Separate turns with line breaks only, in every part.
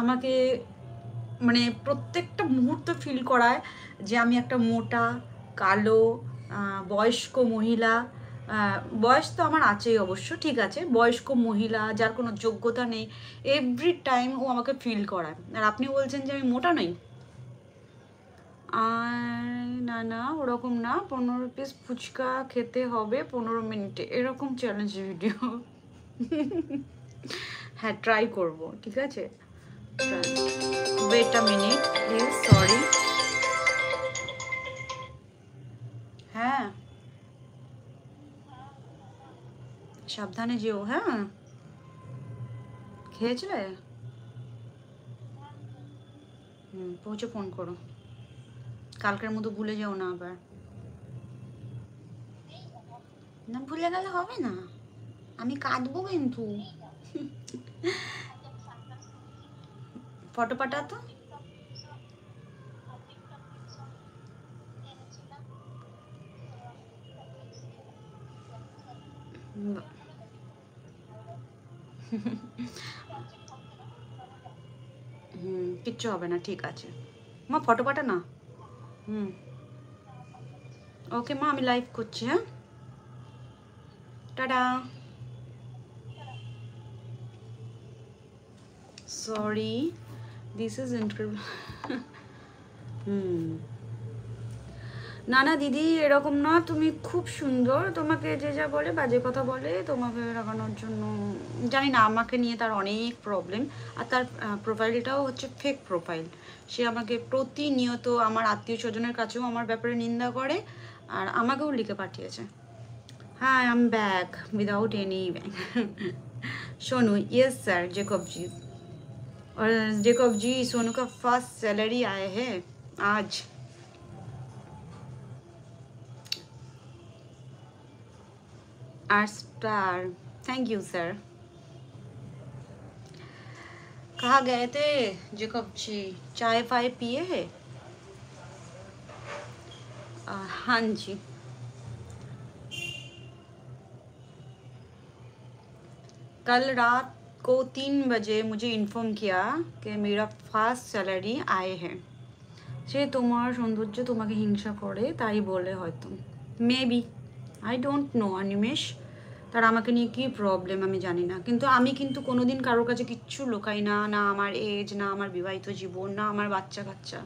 আমাকে মানে প্রত্যেকটা মুহূর্ত ফিল করায় যে আমি একটা মোটা কালো বয়স্ক মহিলা। বয়স তো আমার আছেই অবশ্য, ঠিক আছে, বয়স্ক মহিলা যার কোনো যোগ্যতা নেই, এভরি টাইম ও আমাকে ফিল করায়। আর আপনি বলছেন যে আমি মোটা নই। না না, ওরকম না। 15 পিস ফুচকা খেতে হবে 15 মিনিটে, এরকম চ্যালেঞ্জ ভিডিও। হ্যাঁ, ট্রাই করব, ঠিক আছে। Wait a minute please, sorry. হ্যাঁ, সাবধানে যেও। হ্যাঁ, খেয়েছিলে? পৌঁছে ফোন করো, কালকের মতো ভুলে যাও না আবার। না, ভুলে গেলে হবে না, আমি কাঁদবো কিন্তু। ফটো পাঠাতো। কিচ্ছু হবে না, ঠিক আছে মা, ফটো পাঠা না। হুম, ওকে মা, আমি লাইভ করছি। হ্যাঁ, tata. Sorry, this is interview. না না দিদি, এরকম না, তুমি খুব সুন্দর। তোমাকে যে যা বলে, বাজে কথা বলে তোমাকে লাগানোর জন্য, জানি না, আমাকে নিয়ে তার অনেক প্রবলেম। আর তার প্রোফাইলটাও হচ্ছে ফেক প্রোফাইল। সে আমাকে প্রতিনিয়ত আমার আত্মীয় স্বজনের কাছেও আমার ব্যাপারে নিন্দা করে, আর আমাকেও লিখে পাঠিয়েছে। হ্যাঁ, I am back without any back. Sonu, yes sir, Jacob ji. और जेकब जी, सोनू का फर्स्ट सैलरी आए हैं आज। R star, thank you sir. कहाँ गए थे जेकब जी? चाय फाय पिए है? हाँ जी। कल रात को 3 बजे मुझे इन्फॉर्म किया कि मेरा फार्स्ट सैलरी आए हैं। সে তোমার সৌন্দর্য তোমাকে হিংসা করে তাই বলে হয়তো, maybe, I don't know Animesh. তার আমাকে নিয়ে কী প্রবলেম আমি জানি না, কিন্তু আমি কিন্তু কোনোদিন কারোর কাছে কিচ্ছু লোকাই না, না আমার এজ, না আমার বিবাহিত জীবন, না আমার বাচ্চা কাচ্চা।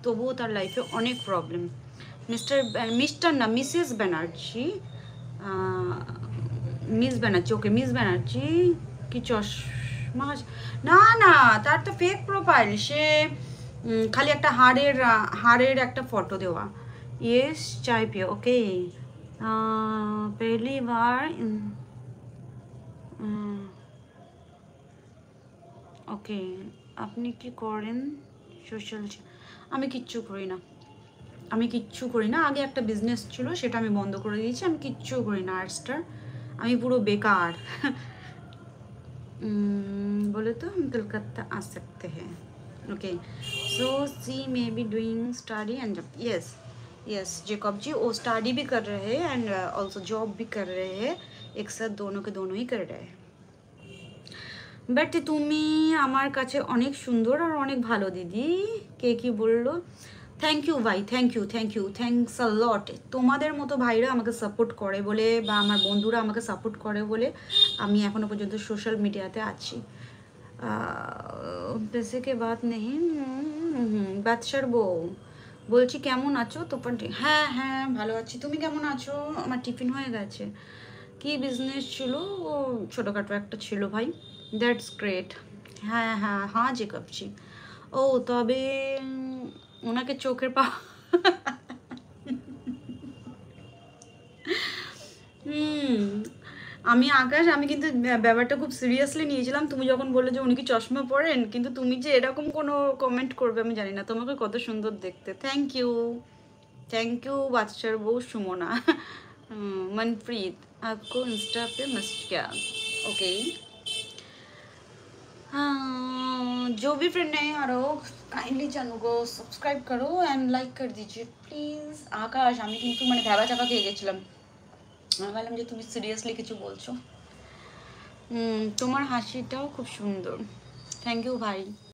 তবুও তার লাইফে অনেক প্রবলেম। মিস্টার না, মিসেস ব্যানার্জি, মিস ব্যানার্জি, ওকে মিস ব্যানার্জি। কি চশমা? না না, তার তো ফেক প্রোফাইল। সে খালি একটা হাড়ের একটা ফটো দেওয়া। ইয়েস, চাই পিও, ওকে। पहली बार ওকে। আপনি কি করেন সোশ্যাল? আমি কিচ্ছু করি না, আমি কিচ্ছু করি না। আগে একটা বিজনেস ছিল, সেটা আমি বন্ধ করে দিয়েছি। আমি কিচ্ছু করি না আর্টসটার, আমি পুরো বেকার। बोले तो हम कलकत्ता आ सकते हैं। Okay, so she may be doing study and job. Yes yes Jacob ji, वो स्टडी भी कर रहे हैं एंड ऑल्सो जॉब भी कर रहे हैं, एक साथ दोनों के दोनों ही कर रहे हैं। বাট তুমি আমার কাছে অনেক সুন্দর আর অনেক ভালো দিদি। কে কি বললো? থ্যাংক ইউ ভাই, thank you, thank you, thanks a lot. তোমাদের মতো ভাইরা আমাকে সাপোর্ট করে বলে, বা আমার বন্ধুরা আমাকে সাপোর্ট করে বলে আমি এখনও পর্যন্ত সোশ্যাল মিডিয়াতে আছি। পেশে কে বাত নেই। বাদশার বউ বলছি, কেমন আছো? তো হ্যাঁ হ্যাঁ, ভালো আছি। তুমি কেমন আছো? আমার টিফিন হয়ে গেছে। কি বিজনেস ছিল? ও ছোটোখাটো একটা ছিল ভাই। That's great. হ্যাঁ হ্যাঁ হ্যাঁ জেকবজি। ও তবে ওনাকে চোখের পা আমি আকাশ, আমি কিন্তু ব্যাপারটা খুব সিরিয়াসলি নিয়েছিলাম। তুমি যখন বললে যে উনি কি চশমা পরেন, কিন্তু তুমি যে এরকম কোনো কমেন্ট করবে আমি জানি না। তোমাকে কত সুন্দর দেখতে। থ্যাংক ইউ, থ্যাংক ইউ বাদশার বউ সুমনা। मनप्रीत, आपको इंस्टा पे मस्ट क्या? ओके। हाँ, जो भी फ्रेंड नए आ रहे हो, काइंडली चैनल को सब्सक्राइब करो एंड लाइक कर दीजिए প্লিজ। আকাশ, আমি কিন্তু মানে ভেবা চাকা খেয়ে গেছিলাম। আমি ভাবলাম যে তুমি সিরিয়াসলি কিছু বলছো। তোমার হাসিটাও খুব সুন্দর। থ্যাংক ইউ ভাই।